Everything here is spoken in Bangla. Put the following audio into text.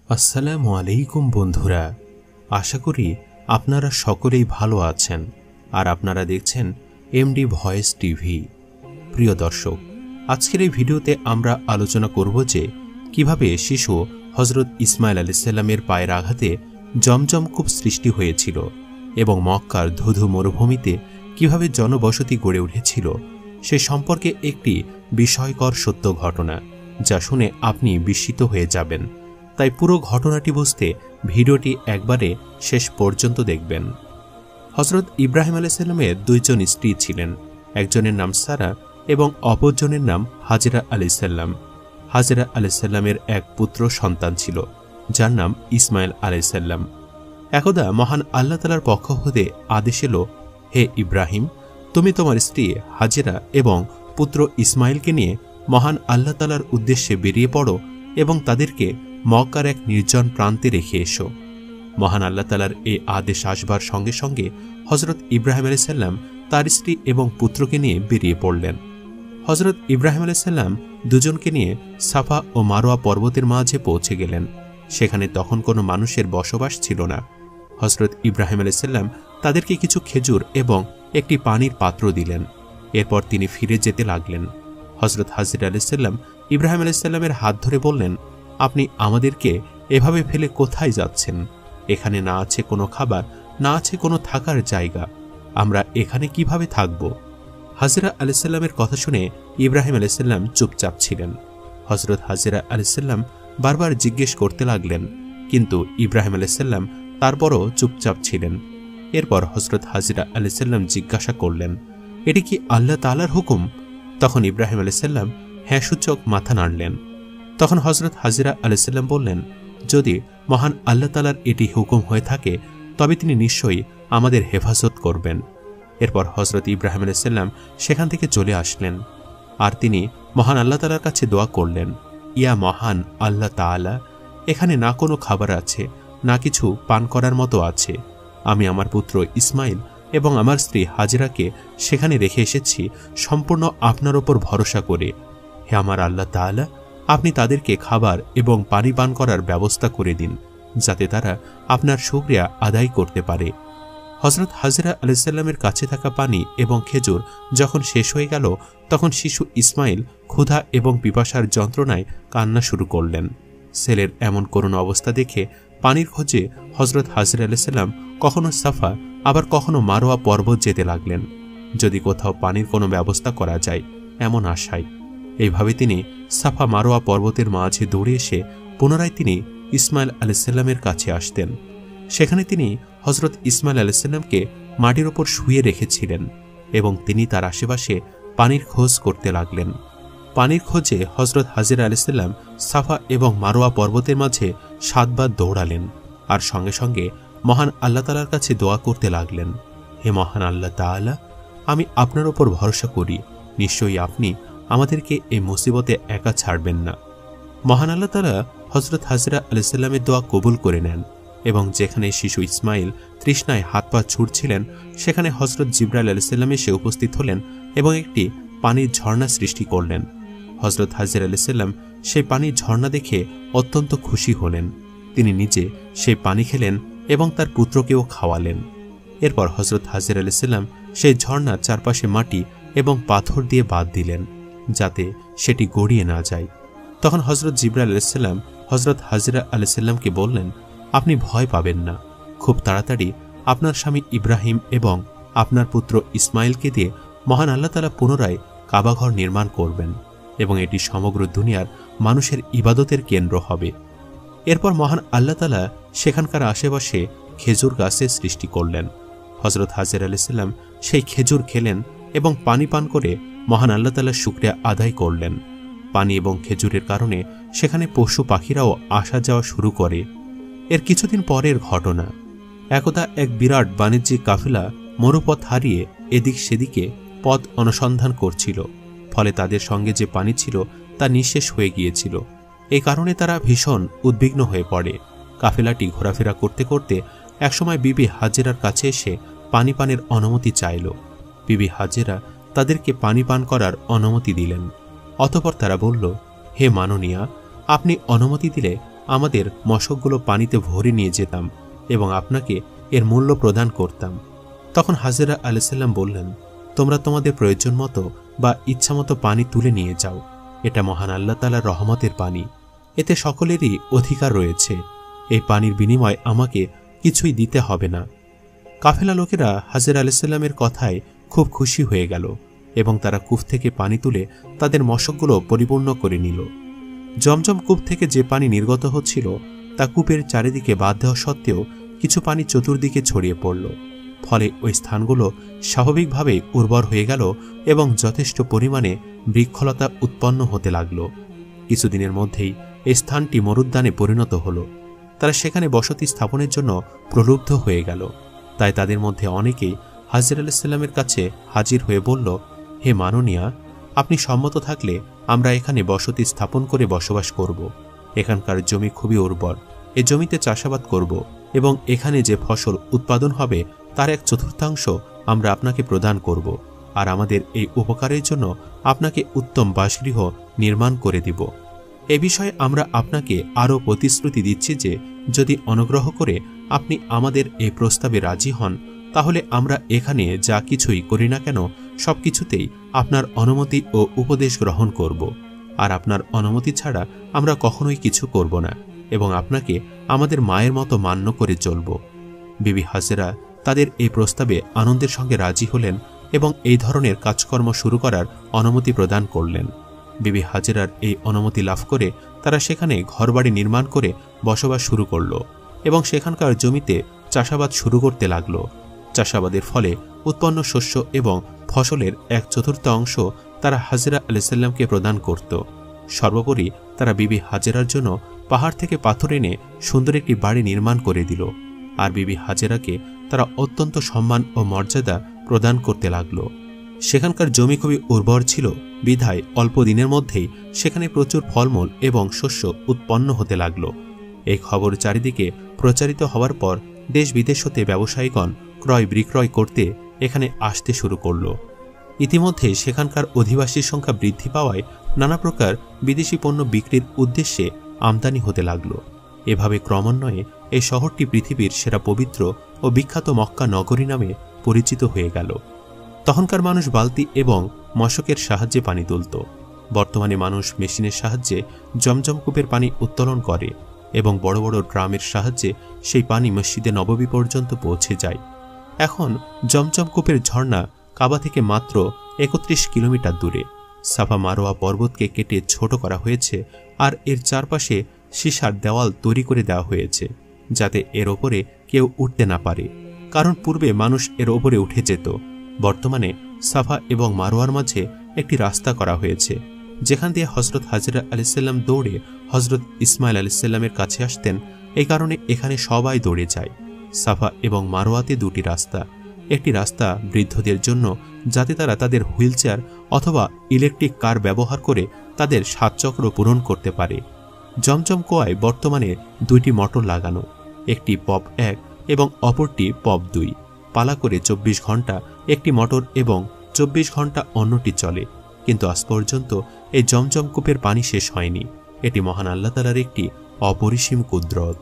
আসসালামু আলাইকুম বন্ধুরা, আশা করি আপনারা সকলেই ভালো আছেন আর আপনারা দেখছেন এমডি ভয়েস টিভি। প্রিয় দর্শক, আজকের এই ভিডিওতে আমরা আলোচনা করব যে কিভাবে শিশু হযরত ইসমাইল আলাইহিস সালামের পায়ের আঘাতে জমজম কূপ সৃষ্টি হয়েছিল এবং মক্কার ধুধু মরুভূমিতে কিভাবে জনবসতি গড়ে উঠেছিল সে সম্পর্কে একটি বিস্ময়কর সত্য ঘটনা, যা শুনে আপনি বিস্মিত হয়ে যাবেন। তাই পুরো ঘটনাটি বুঝতে ভিডিওটি একবারে শেষ পর্যন্ত দেখবেন। হযরত ইব্রাহিম আলাইহিস সালামের দুইজন স্ত্রী ছিলেন, একজনের নাম সারা এবং অপরজনের নাম হাজেরা আলাইহিস সালাম। হাজেরা আলাইহিস সালামের এক পুত্র সন্তান ছিল, যার নাম ইসমাইল আলাইহিস সালাম। একদা মহান আল্লাহ তাআলার পক্ষ হতে আদেশ এলো, হে ইব্রাহিম, তুমি তোমার স্ত্রী হাজেরা এবং পুত্র ইসমাইলকে নিয়ে মহান আল্লাহ তাআলার উদ্দেশ্যে বেরিয়ে পড়ো এবং তাদেরকে মক্কার এক নির্জন প্রান্তে রেখে এসো। মহান আল্লাহ তাআলার এই আদেশ আসবার সঙ্গে সঙ্গে হযরত ইব্রাহিম আলাইহিস সালাম তার স্ত্রী এবং পুত্রকে নিয়ে বেরিয়ে পড়লেন। হযরত ইব্রাহিম আলাইহিস সালাম দুজনকে নিয়ে সাফা ও মারওয়া পর্বতের মাঝে পৌঁছে গেলেন। সেখানে তখন কোনো মানুষের বসবাস ছিল না। হযরত ইব্রাহিম আলাইহিস সালাম তাদেরকে কিছু খেজুর এবং একটি পানির পাত্র দিলেন। এরপর তিনি ফিরে যেতে লাগলেন। হযরত হাজেরা আলাইহিস সালাম ইব্রাহিম আলাইহিস সালামের হাত ধরে বললেন, আপনি আমাদেরকে এভাবে ফেলে কোথায় যাচ্ছেন? এখানে না আছে কোনো খাবার, না আছে কোনো থাকার জায়গা, আমরা এখানে কিভাবে থাকব? হাজেরা আলাইহিস সালামের কথা শুনে ইব্রাহিম আলাইহিস সালাম চুপচাপ ছিলেন। হযরত হাজেরা আলাইহিস সালাম বারবার জিজ্ঞেস করতে লাগলেন, কিন্তু ইব্রাহিম আলাইহিস সালাম তারপরও চুপচাপ ছিলেন। এরপর হযরত হাজেরা আলাইহিস সালাম জিজ্ঞাসা করলেন, এটি কি আল্লাহ তাআলার হুকুম? তখন ইব্রাহিম আলাইহিস সালাম হ্যাঁ সূচক মাথা নাড়লেন। তখন হযরত হাজেরা আলাইহিস সালাম বললেন, যদি মহান আল্লাহ তাআলার এটি হুকুম হয়ে থাকে তবে তিনি নিশ্চয়ই আমাদের হেফাজত করবেন। এরপর হযরত ইব্রাহিম আলাইহিস সালাম সেখান থেকে চলে আসলেন আর তিনি মহান আল্লাহ তাআলার কাছে দোয়া করলেন, ইয়া মহান আল্লাহ তাআলা, এখানে না কোনো খাবার আছে, না কিছু পান করার মতো আছে। আমি আমার পুত্র ইসমাইল এবং আমার স্ত্রী হাজেরাকে সেখানে রেখে এসেছি সম্পূর্ণ আপনার ওপর ভরসা করে। হে আমার আল্লাহ তাআলা, আপনি তাদেরকে খাবার এবং পানি পান করার ব্যবস্থা করে দিন, যাতে তারা আপনার শুকরিয়া আদায় করতে পারে। হযরত হাজেরা আলাইহিস সালামের কাছে থাকা পানি এবং খেজুর যখন শেষ হয়ে গেল, তখন শিশু ইসমাইল ক্ষুধা এবং পিপাসার যন্ত্রণায় কান্না শুরু করলেন। ছেলের এমন করুণ অবস্থা দেখে পানির খোঁজে হযরত হাজেরা আলাইহিস সালাম কখনো সাফা আবার কখনো মারওয়া পর্বত যেতে লাগলেন, যদি কোথাও পানির কোনো ব্যবস্থা করা যায় এমন আশায়। এইভাবে তিনি সাফা মারওয়া পর্বতের মাঝে দৌড়ে এসে পুনরায় তিনি ইসমাইল আলাইহিস সালামের কাছে আসতেন। সেখানে তিনি হযরত ইসমাইল আলাইহিস সালামকে মাটির ওপর শুয়ে রেখেছিলেন এবং তিনি তার আশেপাশে পানির খোঁজ করতে লাগলেন। পানির খোঁজে হযরত হাজেরা আলাইহিস সালাম সাফা এবং মারওয়া পর্বতের মাঝে 7 বার দৌড়ালেন আর সঙ্গে সঙ্গে মহান আল্লাহ তাআলার কাছে দোয়া করতে লাগলেন, হে মহান আল্লাহ তাআলা, আমি আপনার ওপর ভরসা করি, নিশ্চয়ই আপনি আমাদেরকে এই মুসিবতে একা ছাড়বেন না। মহান আল্লাহ তাআলা হযরত হাজেরা আলাইহিস সালামের দোয়া কবুল করে নেন এবং যেখানে শিশু ইসমাইল তৃষ্ণায় হাত পা ছুটছিলেন, সেখানে হযরত জিবরাইল আলাইহিস সালাম এসে উপস্থিত হলেন এবং একটি পানির ঝর্ণা সৃষ্টি করলেন। হযরত হাজেরা আলাইহিস সালাম সেই পানির ঝর্ণা দেখে অত্যন্ত খুশি হলেন। তিনি নিজে সেই পানি খেলেন এবং তার পুত্রকেও খাওয়ালেন। এরপর হযরত হাজেরা আলাইহিস সালাম সেই ঝর্ণার চারপাশে মাটি এবং পাথর দিয়ে বাঁধ দিলেন, যাতে সেটি গড়িয়ে না যায়। তখন হযরত জিবরাইল আলাইহিস সালাম হযরত হাজেরা আলাইহিস সালামকে বললেন, আপনি ভয় পাবেন না, খুব তাড়াতাড়ি আপনার স্বামী ইব্রাহিম এবং আপনার পুত্র ইসমাইলকে দিয়ে মহান আল্লাহ তাআলা পুনরায় কাবাঘর নির্মাণ করবেন এবং এটি সমগ্র দুনিয়ার মানুষের ইবাদতের কেন্দ্র হবে। এরপর মহান আল্লাহ তাআলা সেখানকার আশেপাশে খেজুর গাছের সৃষ্টি করলেন। হযরত হাজেরা আলাইহিস সালাম সেই খেজুর খেলেন এবং পানি পান করে মহান আল্লাহ তাআলার শুকরিয়া আদায় করলেন। পানি এবং খেজুরের কারণে সেখানে পশু পাখিরাও আসা যাওয়া শুরু করে। এর কিছুদিন পরের ঘটনা, একদা এক বিরাট বাণিজ্যিক কাফেলা মরুপথ হারিয়ে এদিক সেদিকে পথ অনুসন্ধান করছিল। ফলে তাদের সঙ্গে যে পানি ছিল তা নিঃশেষ হয়ে গিয়েছিল। এই কারণে তারা ভীষণ উদ্বিগ্ন হয়ে পড়ে। কাফেলাটি ঘোরাফেরা করতে করতে একসময় বিবি হাজেরার কাছে এসে পানি পানের অনুমতি চাইল। বিবি হাজেরা তাদেরকে পানি পান করার অনুমতি দিলেন। অতঃপর তারা বলল, হে মাননীয়া, আপনি অনুমতি দিলে আমাদের মশকগুলো পানিতে ভরে নিয়ে যেতাম এবং আপনাকে এর মূল্য প্রদান করতাম। তখন হাজেরা আলাইহিসসালাম বললেন, তোমরা তোমাদের প্রয়োজন মতো বা ইচ্ছামতো পানি তুলে নিয়ে যাও। এটা মহান আল্লাহ তাআলার রহমতের পানি, এতে সকলেরই অধিকার রয়েছে। এই পানির বিনিময়ে আমাকে কিছুই দিতে হবে না। কাফেলা লোকেরা হাজেরা আলাইহিসসালামের কথায় খুব খুশি হয়ে গেল এবং তারা কূপ থেকে পানি তুলে তাদের মশকগুলো পরিপূর্ণ করে নিল। জমজম কূপ থেকে যে পানি নির্গত হচ্ছিল তা কূপের চারিদিকে বাঁধ দেওয়া সত্ত্বেও কিছু পানি চতুর্দিকে ছড়িয়ে পড়ল। ফলে ওই স্থানগুলো স্বাভাবিকভাবেই উর্বর হয়ে গেল এবং যথেষ্ট পরিমাণে বৃক্ষলতা উৎপন্ন হতে লাগল। কিছুদিনের মধ্যেই এই স্থানটি মরুদ্যানে পরিণত হল। তারা সেখানে বসতি স্থাপনের জন্য প্রলুব্ধ হয়ে গেল। তাই তাদের মধ্যে অনেকেই হাজেরা আলাইহিসসালামের কাছে হাজির হয়ে বলল, হে মাননীয়া, আপনি সম্মত থাকলে আমরা এখানে বসতি স্থাপন করে বসবাস করব। এখানকার জমি খুবই উর্বর, এ জমিতে চাষাবাদ করব এবং এখানে যে ফসল উৎপাদন হবে তার 1/4 আমরা আপনাকে প্রদান করব, আর আমাদের এই উপকারের জন্য আপনাকে উত্তম বাসগৃহ নির্মাণ করে দিব। এ বিষয়ে আমরা আপনাকে আরও প্রতিশ্রুতি দিচ্ছি যে যদি অনুগ্রহ করে আপনি আমাদের এই প্রস্তাবে রাজি হন, তাহলে আমরা এখানে যা কিছুই করি না কেন সবকিছুতেই আপনার অনুমতি ও উপদেশ গ্রহণ করব, আর আপনার অনুমতি ছাড়া আমরা কখনোই কিছু করব না এবং আপনাকে আমাদের মায়ের মতো মান্য করে চলব। বিবি হাজেরা তাদের এই প্রস্তাবে আনন্দের সঙ্গে রাজি হলেন এবং এই ধরনের কাজকর্ম শুরু করার অনুমতি প্রদান করলেন। বিবি হাজেরার এই অনুমতি লাভ করে তারা সেখানে ঘরবাড়ি নির্মাণ করে বসবাস শুরু করল এবং সেখানকার জমিতে চাষাবাদ শুরু করতে লাগল। চাষাবাদের ফলে উৎপন্ন শস্য এবং ফসলের 1/4 তারা হাজেরা আলাইহিসসালামকে প্রদান করত। সর্বোপরি তারা বিবি হাজেরার জন্য পাহাড় থেকে পাথর এনে সুন্দর একটি বাড়ি নির্মাণ করে দিল, আর বিবি হাজেরাকে তারা অত্যন্ত সম্মান ও মর্যাদা প্রদান করতে লাগল। সেখানকার জমি খুবই উর্বর ছিল বিধায় অল্প দিনের মধ্যেই সেখানে প্রচুর ফলমূল এবং শস্য উৎপন্ন হতে লাগল। এই খবর চারিদিকে প্রচারিত হওয়ার পর দেশ বিদেশ হতে ব্যবসায়ীগণ ক্রয় বিক্রয় করতে এখানে আসতে শুরু করল। ইতিমধ্যে সেখানকার অধিবাসীর সংখ্যা বৃদ্ধি পাওয়ায় নানা প্রকার বিদেশি পণ্য বিক্রির উদ্দেশ্যে আমদানি হতে লাগল। এভাবে ক্রমান্বয়ে এই শহরটি পৃথিবীর সেরা পবিত্র ও বিখ্যাত মক্কা নগরী নামে পরিচিত হয়ে গেল। তখনকার মানুষ বালতি এবং মশকের সাহায্যে পানি তুলত। বর্তমানে মানুষ মেশিনের সাহায্যে জমজম কূপের পানি উত্তোলন করে এবং বড় বড় ড্রামের সাহায্যে সেই পানি মসজিদে নববী পর্যন্ত পৌঁছে যায়। এখন জমজম কূপের ঝর্ণা কাবা থেকে মাত্র 31 কিলোমিটার দূরে। সাফা মারোয়া পর্বতকে কেটে ছোট করা হয়েছে আর এর চারপাশে সীসার দেওয়াল তৈরি করে দেওয়া হয়েছে যাতে এর ওপরে কেউ উঠতে না পারে, কারণ পূর্বে মানুষ এর ওপরে উঠে যেত। বর্তমানে সাফা এবং মারোয়ার মাঝে একটি রাস্তা করা হয়েছে যেখান দিয়ে হজরত হাজেরা আলাইহিসসালাম দৌড়ে হজরত ইসমাইল আলাইহিসসালামের কাছে আসতেন। এই কারণে এখানে সবাই দৌড়ে যায়। সাফা এবং মারোয়াতে দুটি রাস্তা, একটি রাস্তা বৃদ্ধদের জন্য যাতে তারা তাদের হুইলচেয়ার অথবা ইলেকট্রিক কার ব্যবহার করে তাদের 7 চক্র পূরণ করতে পারে। জমজম কুয়ায় বর্তমানে 2টি মোটর লাগানো, একটি পপ 1 এবং অপরটি পপ 2। পালা করে 24 ঘন্টা একটি মোটর এবং 24 ঘন্টা অন্যটি চলে। কিন্তু আজ পর্যন্ত এই জমজম কূপের পানি শেষ হয়নি। এটি মহান আল্লাহ তাআলার একটি অপরিসীম কুদরত।